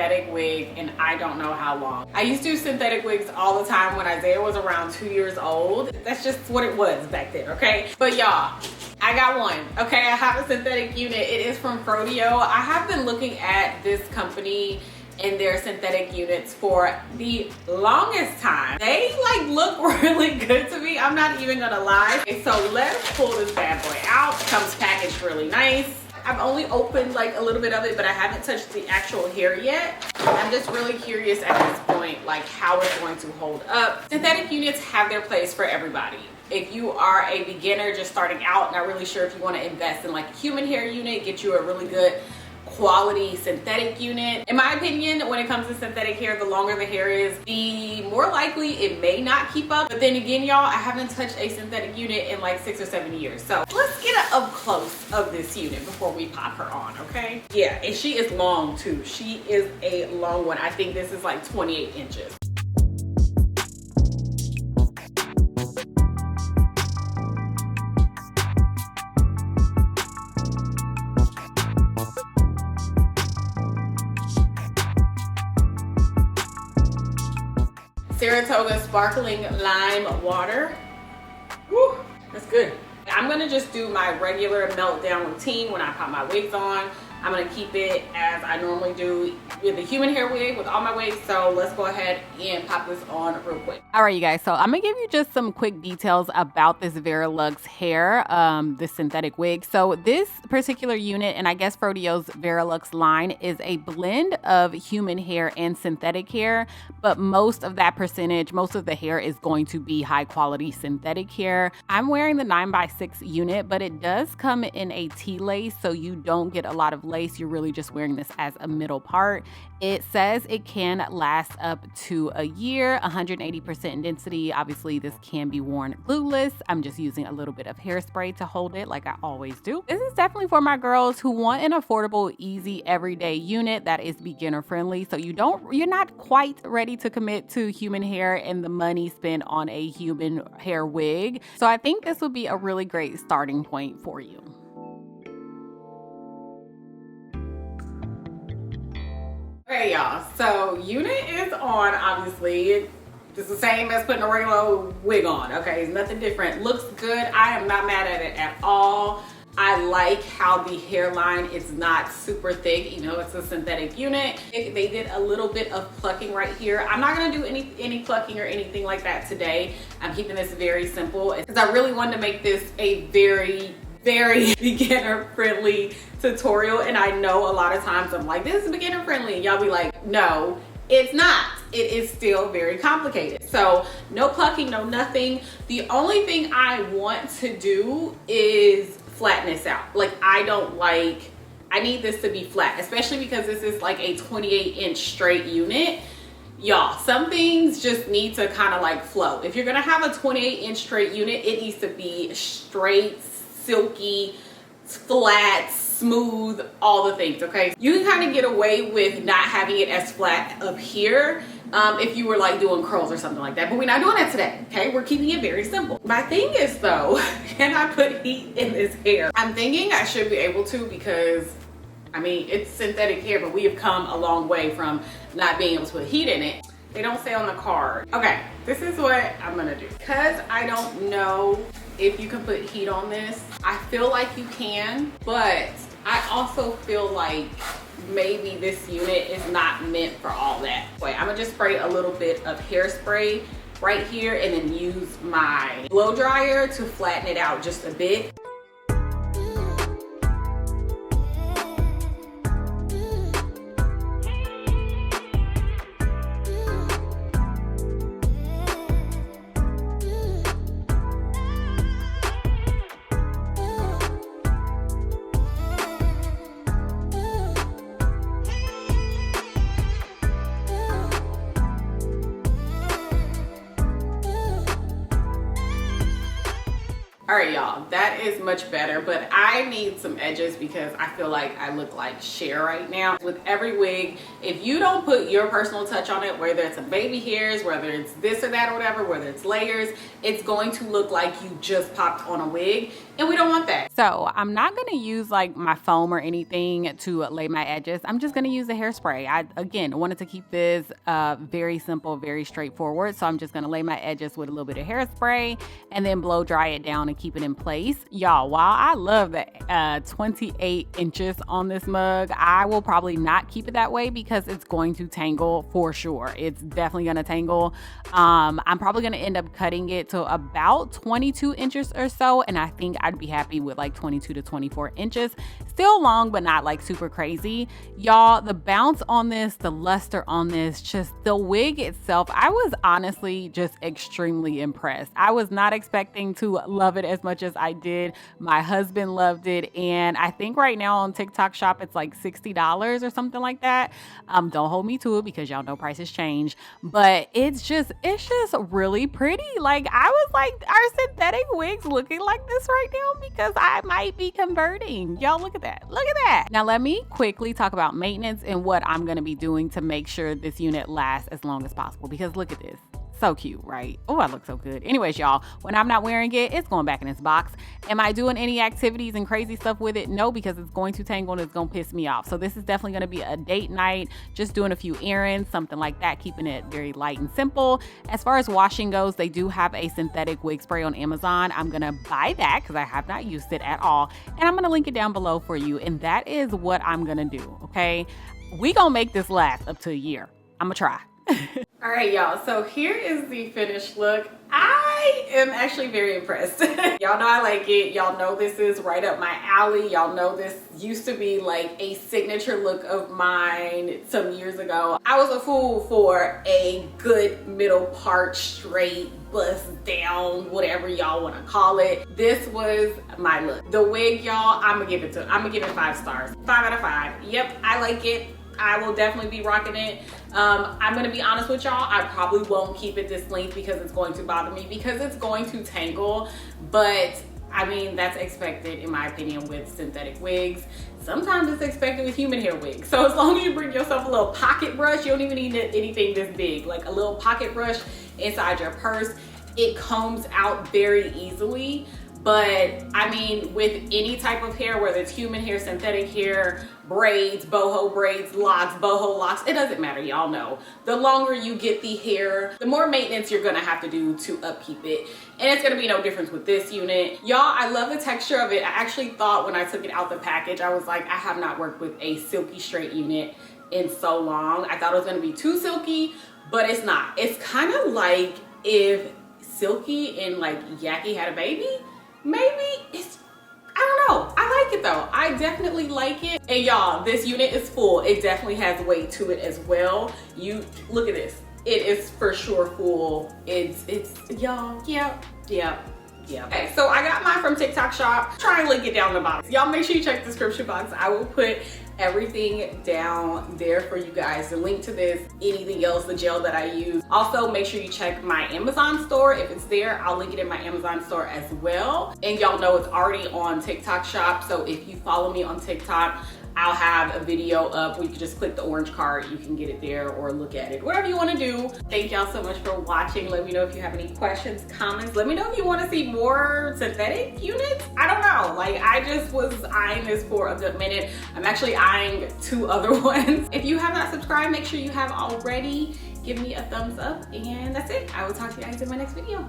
synthetic wig and I don't know how long. I used to do synthetic wigs all the time when Isaiah was around 2 years old. That's just what it was back then, okay? But y'all, I got one, okay? I have a synthetic unit. It is from Frodio. I have been looking at this company and their synthetic units for the longest time. They like look really good to me. I'm not even gonna lie. Okay, so let's pull this bad boy out. Comes packaged really nice. I've only opened like a little bit of it, but I haven't touched the actual hair yet. I'm just really curious at this point, like how it's going to hold up. Synthetic units have their place for everybody. If you are a beginner just starting out, not really sure if you want to invest in like a human hair unit, get you a really good quality synthetic unit. In my opinion, when it comes to synthetic hair, the longer the hair is, the more likely it may not keep up. But then again, y'all, I haven't touched a synthetic unit in like 6 or 7 years. So let's get an up close of this unit before we pop her on, okay? Yeah, and she is long too. She is a long one. I think this is like 28 inches. Saratoga sparkling lime water. Woo, that's good. I'm gonna just do my regular meltdown routine when I pop my wigs on. I'm gonna keep it as I normally do with a human hair wig with all my wigs. So let's go ahead and pop this on real quick. All right, you guys, so I'm gonna give you just some quick details about this Veralux hair, this synthetic wig. So this particular unit, and I guess Frodio's Veralux line, is a blend of human hair and synthetic hair, but most of that percentage, most of the hair is going to be high quality synthetic hair. I'm wearing the 9x6 unit, but it does come in a T-lace, so you don't get a lot of lace. You're really just wearing this as a middle part. It says it can last up to a year, 180% density. Obviously, this can be worn glueless. I'm just using a little bit of hairspray to hold it like I always do. This is definitely for my girls who want an affordable, easy, everyday unit that is beginner friendly. So you're not quite ready to commit to human hair and the money spent on a human hair wig. So I think this would be a really great starting point for you. Okay, y'all, so unit is on. Obviously it's the same as putting a regular wig on. Okay, it's nothing different. Looks good. I am not mad at it at all. I like how the hairline is not super thick. You know, it's a synthetic unit. They did a little bit of plucking right here. I'm not gonna do any plucking or anything like that today. I'm keeping this very simple because I really wanted to make this a very beginner friendly tutorial. And I know a lot of times I'm like, this is beginner friendly, and y'all be like, no, it's not. It is still very complicated. So no plucking, no nothing. The only thing I want to do is flatten this out. Like I need this to be flat, especially because this is like a 28-inch straight unit. Y'all, some things just need to kind of like flow. If you're gonna have a 28-inch straight unit, it needs to be straight, silky, flat, smooth, all the things, okay? You can kind of get away with not having it as flat up here if you were like doing curls or something like that, but we're not doing that today, okay? We're keeping it very simple. My thing is though, can I put heat in this hair? I'm thinking I should be able to, because I mean, it's synthetic hair, but we have come a long way from not being able to put heat in it. They don't say on the card. Okay, this is what I'm gonna do. Because I don't know if you can put heat on this. I feel like you can, but I also feel like maybe this unit is not meant for all that. Wait, I'm gonna just spray a little bit of hairspray right here and then use my blow dryer to flatten it out just a bit. All right, y'all, that is much better, but I need some edges because I feel like I look like Cher right now. With every wig, if you don't put your personal touch on it, whether it's some baby hairs, whether it's this or that or whatever, whether it's layers, it's going to look like you just popped on a wig, and we don't want that. So I'm not gonna use like my foam or anything to lay my edges. I'm just gonna use a hairspray. I, again, wanted to keep this very simple, very straightforward. So I'm just gonna lay my edges with a little bit of hairspray and then blow dry it down and keep it in place. Y'all, while I love the 28 inches on this mug, I will probably not keep it that way because it's going to tangle for sure. It's definitely gonna tangle. I'm probably gonna end up cutting it to about 22 inches or so, and I think I'd be happy with like 22 to 24 inches. Still long, but not like super crazy. Y'all, the bounce on this, the luster on this, just the wig itself, I was honestly just extremely impressed. I was not expecting to love it as much as I did. My husband loved it, and I think right now on TikTok Shop it's like $60 or something like that. Don't hold me to it because y'all know prices change, but it's just really pretty. Like, I was like, are synthetic wigs looking like this right now? Because I might be converting. Y'all, look at that. Look at that. Now let me quickly talk about maintenance and what I'm going to be doing to make sure this unit lasts as long as possible, because look at this. So cute, right? Oh, I look so good. Anyways, y'all, when I'm not wearing it, it's going back in its box. Am I doing any activities and crazy stuff with it? No, because it's going to tangle and it's going to piss me off. So this is definitely going to be a date night, just doing a few errands, something like that, keeping it very light and simple. As far as washing goes, they do have a synthetic wig spray on Amazon. I'm going to buy that because I have not used it at all. And I'm going to link it down below for you. And that is what I'm going to do, okay? We going to make this last up to a year. I'm going to try. All right, y'all, so here is the finished look. I am actually very impressed. Y'all know I like it. Y'all know this is right up my alley. Y'all know this used to be like a signature look of mine some years ago. I was a fool for a good middle part, straight, bust down, whatever y'all want to call it. This was my look. The wig, y'all, I'm gonna give it 5 stars. 5 out of 5. Yep, I like it. I will definitely be rocking it. I'm gonna be honest with y'all, I probably won't keep it this length because it's going to bother me, because it's going to tangle, but I mean, that's expected in my opinion with synthetic wigs. Sometimes it's expected with human hair wigs. So as long as you bring yourself a little pocket brush, you don't even need anything this big, like a little pocket brush inside your purse, it combs out very easily. But I mean, with any type of hair, whether it's human hair, synthetic hair, braids, boho braids, locks, boho locks, it doesn't matter, y'all know. The longer you get the hair, the more maintenance you're gonna have to do to upkeep it. And it's gonna be no difference with this unit. Y'all, I love the texture of it. I actually thought when I took it out the package, I was like, I have not worked with a silky straight unit in so long. I thought it was gonna be too silky, but it's not. It's kind of like if Silky and like Yaki had a baby. Maybe it's, I don't know. I like it though. I definitely like it. And y'all, this unit is full. It definitely has weight to it as well. You look at this. It is for sure full. It's y'all, yeah. Okay, so I got mine from TikTok Shop. Try and link it down in the bottom. Y'all make sure you check the description box. I will put everything down there for you guys. The link to this, anything else, the gel that I use. Also, make sure you check my Amazon store. If it's there, I'll link it in my Amazon store as well. And y'all know it's already on TikTok Shop. So if you follow me on TikTok, I'll have a video up where you can just click the orange card. You can get it there or look at it, whatever you want to do. Thank y'all so much for watching. Let me know if you have any questions, comments. Let me know if you want to see more synthetic units. I don't know. Like, I just was eyeing this for a good minute. I'm actually eyeing 2 other ones. If you have not subscribed, make sure you have already. Give me a thumbs up, and that's it. I will talk to you guys in my next video.